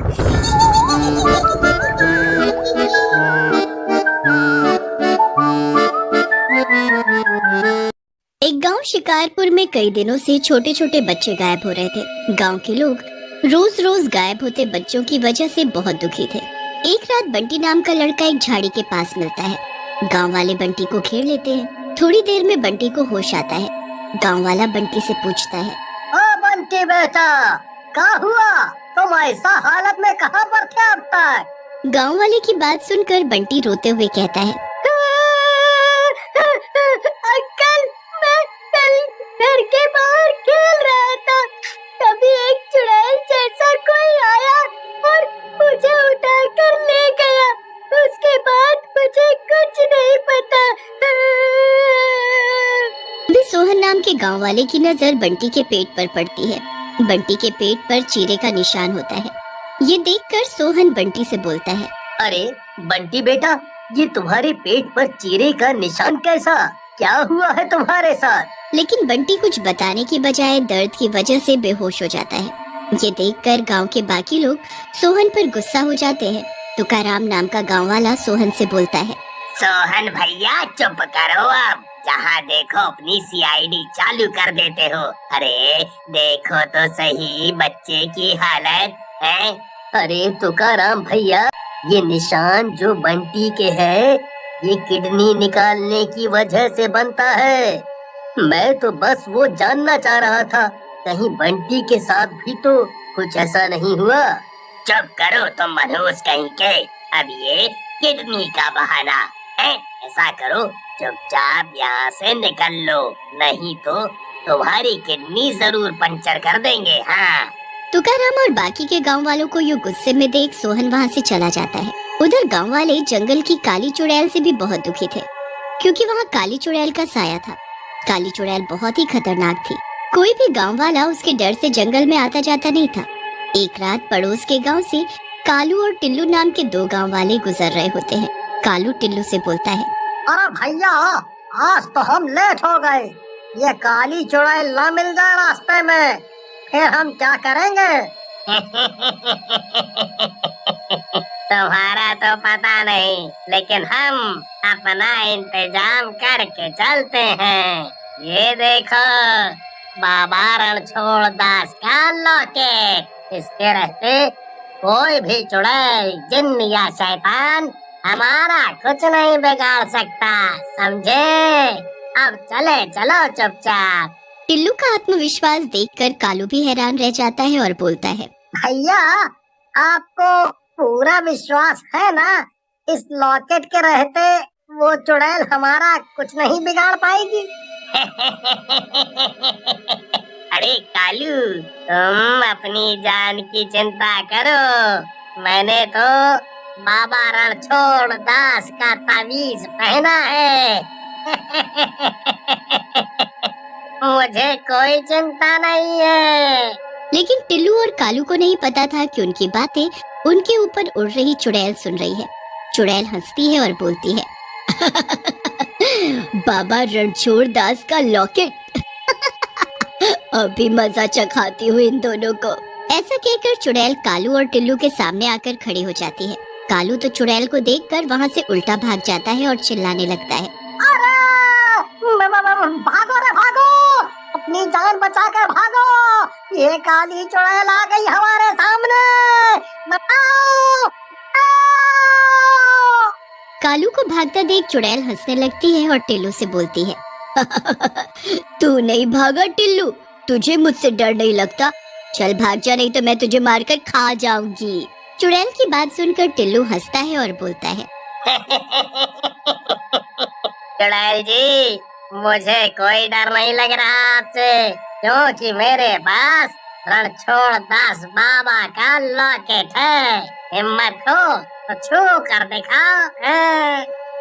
एक गांव शिकारपुर में कई दिनों से छोटे छोटे बच्चे गायब हो रहे थे। गांव के लोग रोज रोज गायब होते बच्चों की वजह से बहुत दुखी थे। एक रात बंटी नाम का लड़का एक झाड़ी के पास मिलता है। गांव वाले बंटी को घेर लेते हैं। थोड़ी देर में बंटी को होश आता है। गांव वाला बंटी से पूछता है, ओ बंटी बेटा, क्या हुआ? तुम ऐसा हालत में कहाँ पर थे अब तक? गांव वाले की बात सुनकर बंटी रोते हुए कहता है, अंकल, मैं कल घर के बाहर खेल रहा था, तभी एक चुड़ैल जैसा कोई आया और मुझे उठाकर ले गया। उसके बाद मुझे कुछ नहीं पता। अभी सोहन नाम के गांव वाले की नजर बंटी के पेट पर पड़ती है। बंटी के पेट पर चीरे का निशान होता है। ये देखकर सोहन बंटी से बोलता है, अरे बंटी बेटा, ये तुम्हारे पेट पर चीरे का निशान कैसा? क्या हुआ है तुम्हारे साथ? लेकिन बंटी कुछ बताने की बजाय दर्द की वजह से बेहोश हो जाता है। ये देखकर गांव के बाकी लोग सोहन पर गुस्सा हो जाते हैं। तुकाराम नाम का गांव वाला सोहन से बोलता है, सोहन भैया चुप करो अब, जहाँ देखो अपनी सीआईडी चालू कर देते हो। अरे देखो तो सही बच्चे की हालत है। अरे तुकाराम भैया, ये निशान जो बंटी के है, ये किडनी निकालने की वजह से बनता है। मैं तो बस वो जानना चाह रहा था, कहीं बंटी के साथ भी तो कुछ ऐसा नहीं हुआ। चुप करो तुम मनहूस कहीं के, अब ये किडनी का बहाना है। ऐसा करो, चुपचाप यहाँ से निकल लो, नहीं तो तुम्हारी किडनी जरूर पंचर कर देंगे। हाँ। तुकाराम और बाकी के गांव वालों को यूं गुस्से में देख सोहन वहाँ से चला जाता है। उधर गांव वाले जंगल की काली चुड़ैल से भी बहुत दुखी थे, क्योंकि वहाँ काली चुड़ैल का साया था। काली चुड़ैल बहुत ही खतरनाक थी। कोई भी गांव वाला उसके डर से जंगल में आता जाता नहीं था। एक रात पड़ोस के गांव से कालू और टिल्लू नाम के दो गांव वाले गुजर रहे होते हैं। कालू टिल्लू से बोलता है, अरे भैया, आज तो हम लेट हो गए। ये काली चुड़ैल ना मिल जाए रास्ते में, फिर हम क्या करेंगे? तुम्हारा तो पता नहीं, लेकिन हम अपना इंतजाम करके चलते हैं। ये देखो, बाबा रणछोड़ दास का लॉकेट। इसके रहते कोई भी चुड़ैल, जिन्न या शैतान हमारा कुछ नहीं बिगाड़ सकता, समझे? अब चलो चुपचाप। टिल्लू का आत्मविश्वास देखकर कालू भी हैरान रह जाता है और बोलता है, भैया, आपको पूरा विश्वास है ना, इस लॉकेट के रहते वो चुड़ैल हमारा कुछ नहीं बिगाड़ पाएगी? अरे कालू, तुम अपनी जान की चिंता करो, मैंने तो बाबा रणछोड़ दास का तावीज पहना है। मुझे कोई चिंता नहीं है। लेकिन टिल्लू और कालू को नहीं पता था कि उनकी बातें उनके ऊपर उड़ रही चुड़ैल सुन रही है। चुड़ैल हंसती है और बोलती है, बाबा रणछोड़ दास का लॉकेट। अभी मजा चखाती हूँ इन दोनों को। ऐसा कहकर चुड़ैल कालू और टिल्लू के सामने आकर खड़ी हो जाती है। कालू तो चुड़ैल को देखकर वहाँ से उल्टा भाग जाता है और चिल्लाने लगता है, अरे भागो रे भागो, अपनी जान बचाकर भागो, ये काली चुड़ैल आ गई हमारे सामने, बताओ। कालू को भागता देख चुड़ैल हंसने लगती है और टिल्लू से बोलती है, तू नहीं भागा टिल्लू, तुझे मुझसे डर नहीं लगता? चल भाग जा, नहीं तो मैं तुझे मारकर खा जाऊंगी। चुड़ैल की बात सुनकर टिल्लू हंसता है और बोलता है, चुड़ैल जी, मुझे कोई डर नहीं लग रहा आपसे, क्योंकि मेरे पास रणछोड़ दास बाबा का लॉकेट है। हिम्मत हो तो छू कर दिखाओ।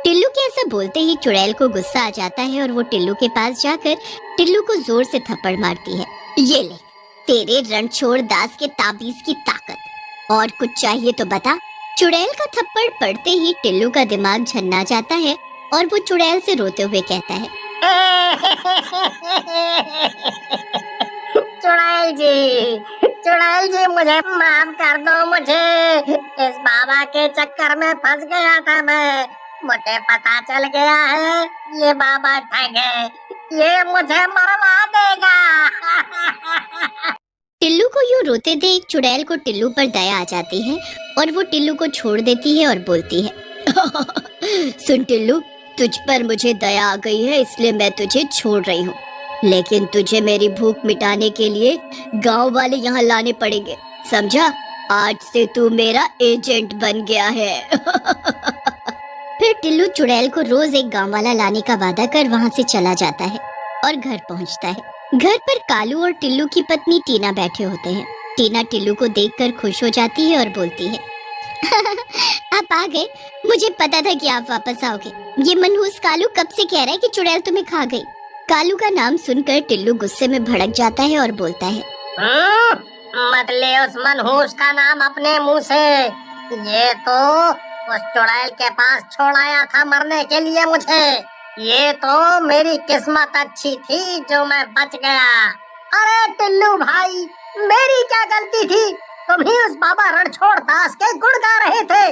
टिल्लू के ऐसा बोलते ही चुड़ैल को गुस्सा आ जाता है और वो टिल्लू के पास जाकर टिल्लू को जोर से थप्पड़ मारती है। ये ले तेरे रणछोड़ दास के ताबीज की ताकत, और कुछ चाहिए तो बता। चुड़ैल का थप्पड़ पड़ते ही टिल्लू का दिमाग झन्ना जाता है और वो चुड़ैल से रोते हुए कहता है, चुड़ैल जी मुझे माफ कर दो, मुझे इस बाबा के चक्कर में फंस गया था मैं। मुझे पता चल गया है ये बाबा ठग है, ये मुझे मरवा देगा। टिल्लू को यूं रोते देख चुड़ैल को टिल्लू पर दया आ जाती है और वो टिल्लू को छोड़ देती है और बोलती है सुन टिल्लू, तुझ पर मुझे दया आ गई है इसलिए मैं तुझे छोड़ रही हूँ, लेकिन तुझे मेरी भूख मिटाने के लिए गांव वाले यहाँ लाने पड़ेंगे, समझा? आज से तू मेरा एजेंट बन गया है। फिर टिल्लू चुड़ैल को रोज एक गांव वाला लाने का वादा कर वहाँ से चला जाता है और घर पहुँचता है। घर पर कालू और टिल्लू की पत्नी टीना बैठे होते हैं। टीना टिल्लू को देखकर खुश हो जाती है और बोलती है आप आ गए, मुझे पता था कि आप वापस आओगे। ये मनहूस कालू कब से कह रहा है कि चुड़ैल तुम्हें खा गई। कालू का नाम सुनकर टिल्लू गुस्से में भड़क जाता है और बोलता है मत ले उस मनहूस का नाम अपने मुंह से। ये तो उस चुड़ैल के पास छोड़ आया था मरने के लिए मुझे। ये तो मेरी किस्मत अच्छी थी जो मैं बच गया। अरे टिल्लू भाई, मेरी क्या गलती थी? तुम ही उस बाबा रणछोड़ दास के गुण गा रहे थे,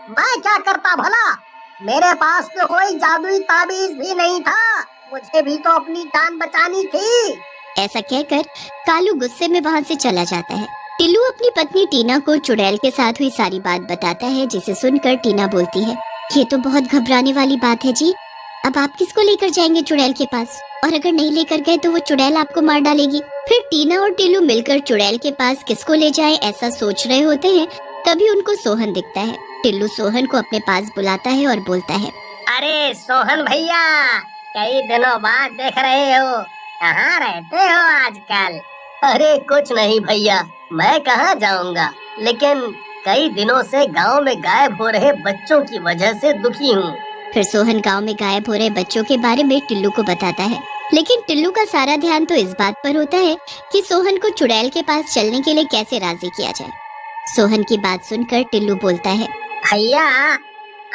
मैं क्या करता भला? मेरे पास तो कोई जादुई ताबीज भी नहीं था, मुझे भी तो अपनी जान बचानी थी। ऐसा कहकर कालू गुस्से में वहाँ से चला जाता है। टिल्लू अपनी पत्नी टीना को चुड़ैल के साथ हुई सारी बात बताता है, जिसे सुनकर टीना बोलती है ये तो बहुत घबराने वाली बात है जी। अब आप किसको लेकर जाएंगे चुड़ैल के पास? और अगर नहीं लेकर गए तो वो चुड़ैल आपको मार डालेगी। फिर टीना और टिल्लू मिलकर चुड़ैल के पास किसको ले जाएं ऐसा सोच रहे होते हैं, तभी उनको सोहन दिखता है। टिल्लू सोहन को अपने पास बुलाता है और बोलता है अरे सोहन भैया, कई दिनों बाद देख रहे हो, कहाँ रहते हो आजकल? अरे कुछ नहीं भैया, मैं कहाँ जाऊँगा, लेकिन कई दिनों से गांव में गायब हो रहे बच्चों की वजह से दुखी हूँ। फिर सोहन गांव में गायब हो रहे बच्चों के बारे में टिल्लू को बताता है, लेकिन टिल्लू का सारा ध्यान तो इस बात पर होता है कि सोहन को चुड़ैल के पास चलने के लिए कैसे राजी किया जाए। सोहन की बात सुनकर टिल्लू बोलता है भैया,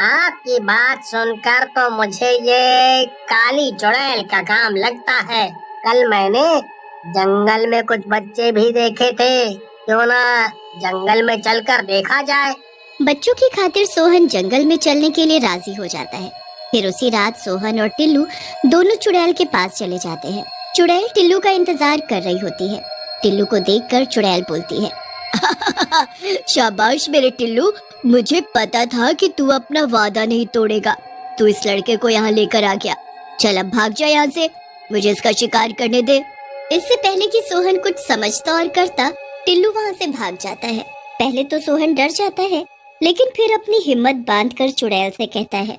आपकी बात सुनकर तो मुझे ये काली चुड़ैल का काम लगता है। कल मैंने जंगल में कुछ बच्चे भी देखे थे, क्यों ना जंगल में चलकर देखा जाए। बच्चों की खातिर सोहन जंगल में चलने के लिए राजी हो जाता है। फिर उसी रात सोहन और टिल्लू दोनों चुड़ैल के पास चले जाते हैं। चुड़ैल टिल्लू का इंतजार कर रही होती है। टिल्लू को देखकर चुड़ैल बोलती है शाबाश मेरे टिल्लू, मुझे पता था कि तू अपना वादा नहीं तोड़ेगा। तू इस लड़के को यहाँ लेकर आ गया, चल अब भाग जा यहाँ से, मुझे इसका शिकार करने दे। इससे पहले कि सोहन कुछ समझता और करता, टिल्लू वहाँ से भाग जाता है। पहले तो सोहन डर जाता है, लेकिन फिर अपनी हिम्मत बांधकर चुड़ैल से कहता है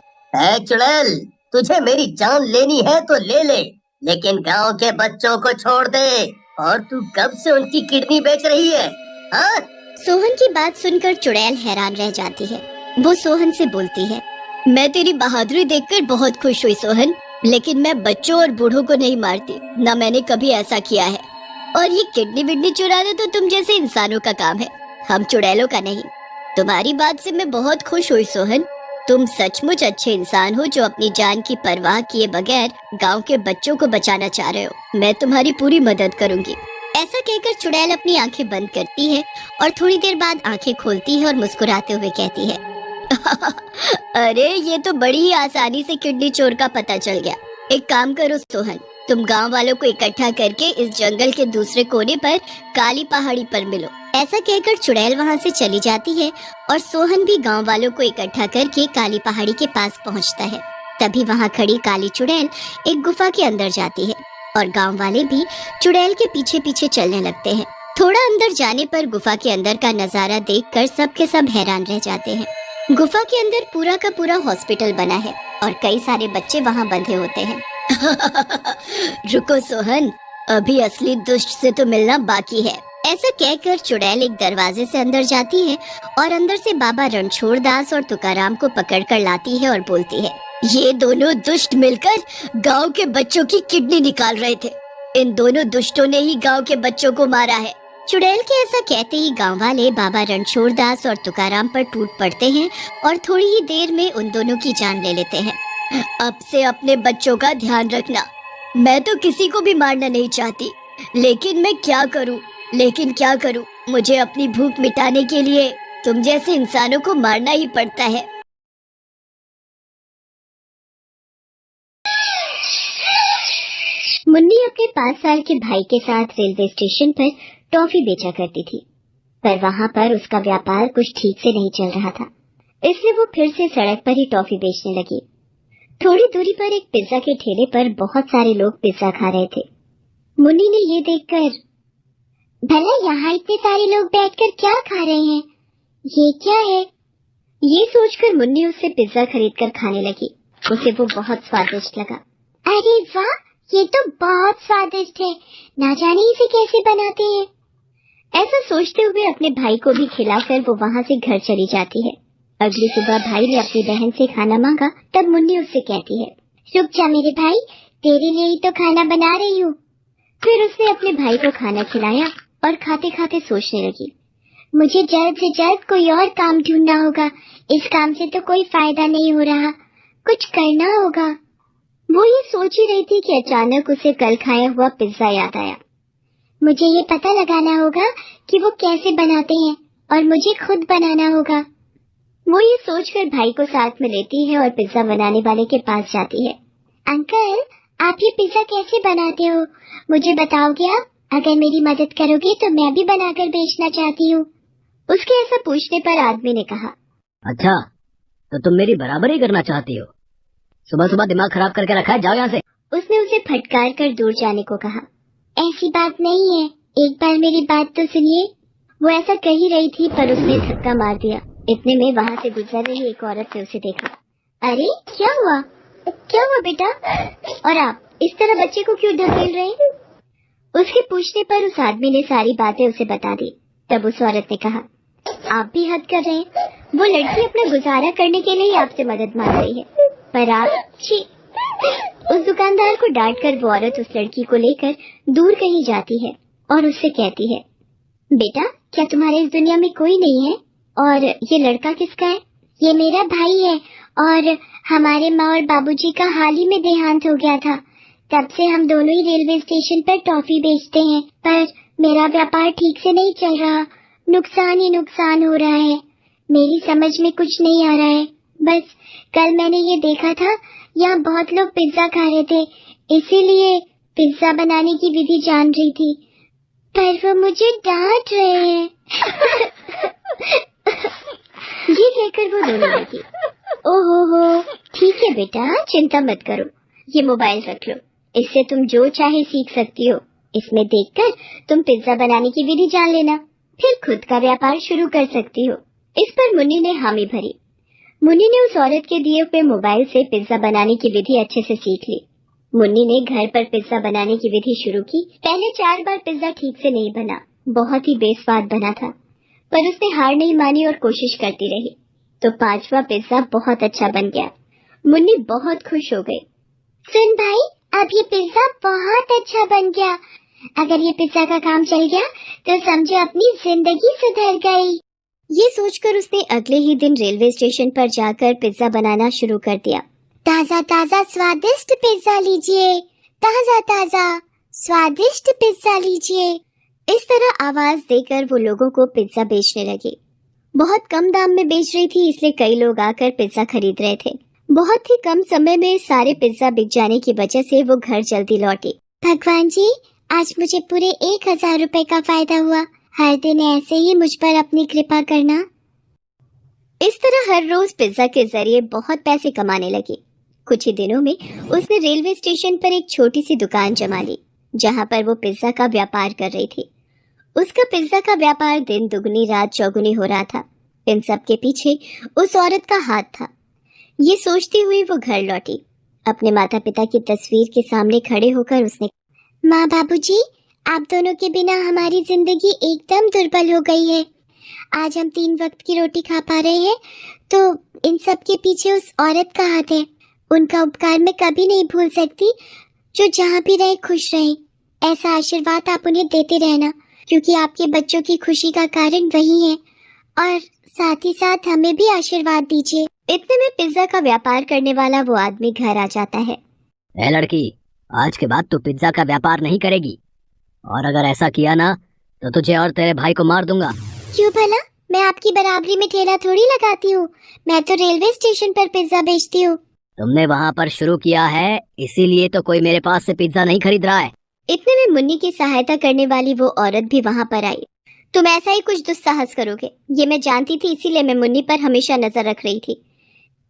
चुड़ैल, तुझे मेरी जान लेनी है तो ले ले, लेकिन गांव के बच्चों को छोड़ दे। और तू कब से उनकी किडनी बेच रही है? हाँ? सोहन की बात सुनकर चुड़ैल हैरान रह जाती है। वो सोहन से बोलती है मैं तेरी बहादुरी देखकर बहुत खुश हुई सोहन, लेकिन मैं बच्चों और बूढ़ों को नहीं मारती, ना मैंने कभी ऐसा किया है। और ये किडनी बिडनी चुराना तो तुम जैसे इंसानों का काम है, हम चुड़ैलों का नहीं। तुम्हारी बात से मैं बहुत खुश हुई सोहन, तुम सचमुच अच्छे इंसान हो जो अपनी जान की परवाह किए बगैर गांव के बच्चों को बचाना चाह रहे हो। मैं तुम्हारी पूरी मदद करूंगी। ऐसा कहकर चुड़ैल अपनी आंखें बंद करती है और थोड़ी देर बाद आंखें खोलती है और मुस्कुराते हुए कहती है अरे ये तो बड़ी ही आसानी से किडनी चोर का पता चल गया। एक काम करो सोहन, तुम गांव वालों को इकट्ठा करके इस जंगल के दूसरे कोने पर काली पहाड़ी पर मिलो। ऐसा कहकर चुड़ैल वहां से चली जाती है और सोहन भी गांव वालों को इकट्ठा करके काली पहाड़ी के पास पहुंचता है। तभी वहां खड़ी काली चुड़ैल एक गुफा के अंदर जाती है और गांव वाले भी चुड़ैल के पीछे पीछे चलने लगते हैं। थोड़ा अंदर जाने पर गुफा के अंदर का नजारा देखकर सब के सब हैरान रह जाते हैं। गुफा के अंदर पूरा का पूरा हॉस्पिटल बना है और कई सारे बच्चे वहाँ बंधे होते हैं। रुको सोहन, अभी असली दुष्ट से तो मिलना बाकी है। ऐसा कहकर चुड़ैल एक दरवाजे से अंदर जाती है और अंदर से बाबा रणछोड़ दास और तुकाराम को पकड़कर लाती है और बोलती है ये दोनों दुष्ट मिलकर गांव के बच्चों की किडनी निकाल रहे थे। इन दोनों दुष्टों ने ही गांव के बच्चों को मारा है। चुड़ैल के ऐसा कहते ही गांव वाले बाबा रणछोड़ दास और तुकाराम पर टूट पड़ते हैं और थोड़ी ही देर में उन दोनों की जान ले लेते हैं। अब से अपने बच्चों का ध्यान रखना। मैं तो किसी को भी मारना नहीं चाहती, लेकिन क्या करूं? मुझे अपनी भूख मिटाने के लिए तुम जैसे इंसानों को मारना ही पड़ता है। मुन्नी अपने 5 साल के भाई के साथ रेलवे स्टेशन पर टॉफी बेचा करती थी, पर वहाँ पर उसका व्यापार कुछ ठीक से नहीं चल रहा था, इसलिए वो फिर से सड़क पर ही टॉफी बेचने लगी। थोड़ी दूरी पर एक पिज्जा के ठेले पर बहुत सारे लोग पिज्जा खा रहे थे। मुन्नी ने ये देखकर, भला यहाँ इतने सारे लोग बैठकर क्या खा रहे हैं, ये क्या है? ये सोचकर मुन्नी उससे पिज्जा खरीदकर खाने लगी। उसे वो बहुत स्वादिष्ट लगा। अरे वाह, ये तो बहुत स्वादिष्ट है, ना जाने इसे कैसे बनाते हैं। ऐसा सोचते हुए अपने भाई को भी खिलाकर वो वहाँ से घर चली जाती है। अगली सुबह भाई ने अपनी बहन से खाना मांगा, तब मुन्नी उससे कहती है, रुक जा मेरे भाई, तेरे लिए ही तो खाना बना रही हूँ। फिर उसने अपने भाई को खाना खिलाया और खाते खाते सोचने लगी, मुझे जल्द से जल्द कोई और काम ढूंढना होगा, इस काम से तो कोई फायदा नहीं हो रहा, कुछ करना होगा। वो ये सोच ही रही थी कि अचानक उसे कल खाया हुआ पिज्जा याद आया। मुझे ये पता लगाना होगा कि वो कैसे बनाते हैं और मुझे खुद बनाना होगा। वो ये सोचकर भाई को साथ में लेती है और पिज्जा बनाने वाले के पास जाती है। अंकल, आप ये पिज्जा कैसे बनाते हो, मुझे बताओगे आप? अगर मेरी मदद करोगे तो मैं भी बनाकर बेचना चाहती हूँ। उसके ऐसा पूछने पर आदमी ने कहा, अच्छा, तो तुम मेरी बराबरी करना चाहती हो? सुबह सुबह दिमाग खराब करके रखा है, जाओ यहाँ से। उसने उसे फटकार कर दूर जाने को कहा। ऐसी बात नहीं है, एक बार मेरी बात तो सुनिए। वो ऐसा कह ही रही थी पर उसने धक्का मार दिया। इतने में वहाँ से गुजर रही एक औरत ने उसे देखा। अरे क्या हुआ, क्या हुआ बेटा? और आप इस तरह बच्चे को क्यों ढकेल रहे हैं? उसके पूछने पर उस आदमी ने सारी बातें उसे बता दी। तब उस औरत ने कहा, आप भी हद कर रहे हैं, वो लड़की अपना गुजारा करने के लिए आपसे मदद मांग रही है, पर आप छी। उस दुकानदार को डांटकर वो औरत उस लड़की को लेकर दूर कहीं जाती है और उससे कहती है, बेटा क्या तुम्हारे इस दुनिया में कोई नहीं है? और ये लड़का किसका है? ये मेरा भाई है और हमारे माँ और बाबूजी का हाल ही में देहांत हो गया था। तब से हम दोनों ही रेलवे स्टेशन पर टॉफी बेचते हैं, पर मेरा व्यापार ठीक से नहीं चल रहा, नुकसान ही नुकसान हो रहा है। मेरी समझ में कुछ नहीं आ रहा है। बस कल मैंने ये देखा था, यहाँ बहुत लोग पिज्जा खा रहे थे, इसीलिए पिज्जा बनाने की विधि जान रही थी, पर वो मुझे डांट रहे हैं। ये कहकर वो रोने लगी। ओहो, ठीक है बेटा, चिंता मत करो, ये मोबाइल रख लो, इससे तुम जो चाहे सीख सकती हो। इसमें देखकर तुम पिज्जा बनाने की विधि जान लेना, फिर खुद का व्यापार शुरू कर सकती हो। इस पर मुन्नी ने हामी भरी। मुन्नी ने उस औरत के दिए हुए मोबाइल से पिज्जा बनाने की विधि अच्छे से सीख ली। मुन्नी ने घर पर पिज्जा बनाने की विधि शुरू की। पहले 4 बार पिज्जा ठीक से नहीं बना, बहुत ही बेस्वाद बना था, पर उसने हार नहीं मानी और कोशिश करती रही, तो 5वां पिज्जा बहुत अच्छा बन गया। मुन्नी बहुत खुश हो गई। सुन भाई, अब ये पिज्जा बहुत अच्छा बन गया। अगर ये पिज्जा का काम चल गया तो समझो अपनी जिंदगी सुधर गई। ये सोचकर उसने अगले ही दिन रेलवे स्टेशन पर जाकर पिज्जा बनाना शुरू कर दिया। ताजा ताजा स्वादिष्ट पिज्जा लीजिए, ताजा ताजा स्वादिष्ट पिज्जा लीजिए। इस तरह आवाज देकर वो लोगों को पिज्जा बेचने लगी। बहुत कम दाम में बेच रही थी, इसलिए कई लोग आकर पिज्जा खरीद रहे थे। बहुत ही कम समय में सारे पिज्जा बिक जाने की वजह से वो घर जल्दी लौटी। भगवान जी, आज मुझे पूरे 1000 रुपए का फायदा हुआ। हर दिन ऐसे ही मुझ पर अपनी कृपा करना। इस तरह हर रोज पिज्जा के जरिए बहुत पैसे कमाने लगी। कुछ ही दिनों में उसने रेलवे स्टेशन पर एक छोटी सी दुकान जमा ली, जहाँ पर वो पिज्जा का व्यापार कर रही थी। उसका पिज्जा का व्यापार दिन दुगनी रात चौगुनी हो रहा था। इन सब के पीछे उस औरत का हाथ था। ये सोचती हुई वो घर लौटी। अपने माता पिता की तस्वीर के सामने खड़े होकर उसने, माँ बाबूजी, आप दोनों के बिना हमारी जिंदगी एकदम दुर्बल हो गई है। आज हम 3 वक्त की रोटी खा पा रहे हैं, तो इन सब के पीछे उस औरत का हाथ है। उनका उपकार मैं कभी नहीं भूल सकती। जो जहाँ भी रहे खुश रहे, ऐसा आशीर्वाद आप उन्हें देते रहना, क्योंकि आपके बच्चों की खुशी का कारण वही है, और साथ ही साथ हमें भी आशीर्वाद दीजिए। इतने में पिज्जा का व्यापार करने वाला वो आदमी घर आ जाता है। ए लड़की, आज के बाद तू पिज्जा का व्यापार नहीं करेगी, और अगर ऐसा किया ना तो तुझे और तेरे भाई को मार दूंगा। क्यों भला? मैं आपकी बराबरी में ठेला थोड़ी लगाती हूँ, मैं तो रेलवे स्टेशन पर पिज्जा बेचती हूँ। तुमने वहाँ पर शुरू किया है, इसीलिए तो कोई मेरे पास से पिज्जा नहीं खरीद रहा है। इतने में मुन्नी की सहायता करने वाली वो औरत भी वहाँ पर आई। तुम ऐसा ही कुछ दुस्साहस करोगे, ये मैं जानती थी, इसीलिए मैं मुन्नी पर हमेशा नजर रख रही थी।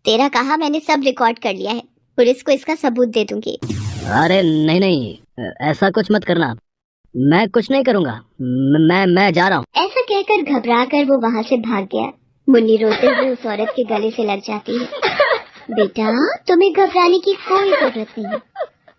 तेरा कहा मैंने सब रिकॉर्ड कर लिया है, पुलिस को इसका सबूत दे दूंगी। अरे नहीं नहीं, ऐसा कुछ मत करना, मैं कुछ नहीं करूँगा, मैं जा रहा हूँ। ऐसा कहकर घबरा कर वो वहाँ से भाग गया। मुन्नी रोते हुए उस औरत के गले से लग जाती है। बेटा, तुम्हें घबराने की कोई जरूरत नहीं है,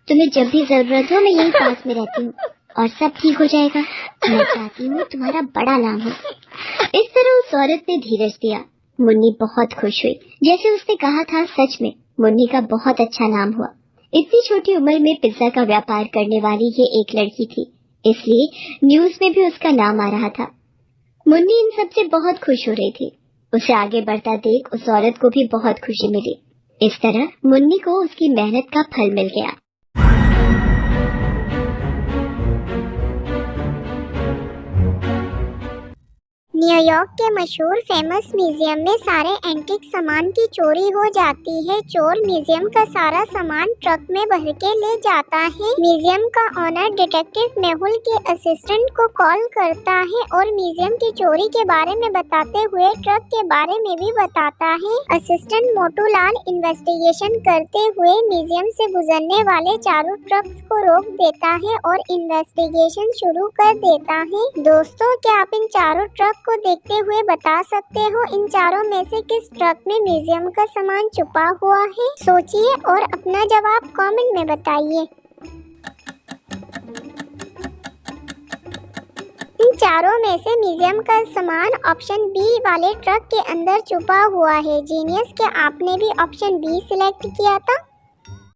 तुम्हें जब भी जरूरत हो मैं यही पास में रहती हूँ और सब ठीक हो जाएगा। मैं चाहती हूँ तुम्हारा बड़ा नाम हो। इस तरह उस औरत ने धीरज दिया। मुन्नी बहुत खुश हुई, जैसे उसने कहा था सच में मुन्नी का बहुत अच्छा नाम हुआ। इतनी छोटी उम्र में पिज्जा का व्यापार करने वाली ये एक लड़की थी, इसलिए न्यूज में भी उसका नाम आ रहा था। मुन्नी इन सब से बहुत खुश हो रही थी। उसे आगे बढ़ता देख उस औरत को भी बहुत खुशी मिली। इस तरह मुन्नी को उसकी मेहनत का फल मिल गया। न्यूयॉर्क के मशहूर फेमस म्यूजियम में सारे एंटीक सामान की चोरी हो जाती है। चोर म्यूजियम का सारा सामान ट्रक में भर के ले जाता है। म्यूजियम का ऑनर डिटेक्टिव मेहुल के असिस्टेंट को कॉल करता है और म्यूजियम की चोरी के बारे में बताते हुए ट्रक के बारे में भी बताता है। असिस्टेंट मोटूलाल इन्वेस्टिगेशन करते हुए म्यूजियम से गुजरने वाले चारों ट्रक्स को रोक देता है और इन्वेस्टिगेशन शुरू कर देता है। दोस्तों, क्या आप इन चारों ट्रक को देखते हुए बता सकते हो इन चारों में से किस ट्रक में म्यूजियम का सामान छुपा हुआ है? सोचिए और अपना जवाब कमेंट में बताइए। इन चारों में से म्यूजियम का सामान ऑप्शन बी वाले ट्रक के अंदर छुपा हुआ है। जीनियस, क्या आपने भी ऑप्शन बी सिलेक्ट किया था?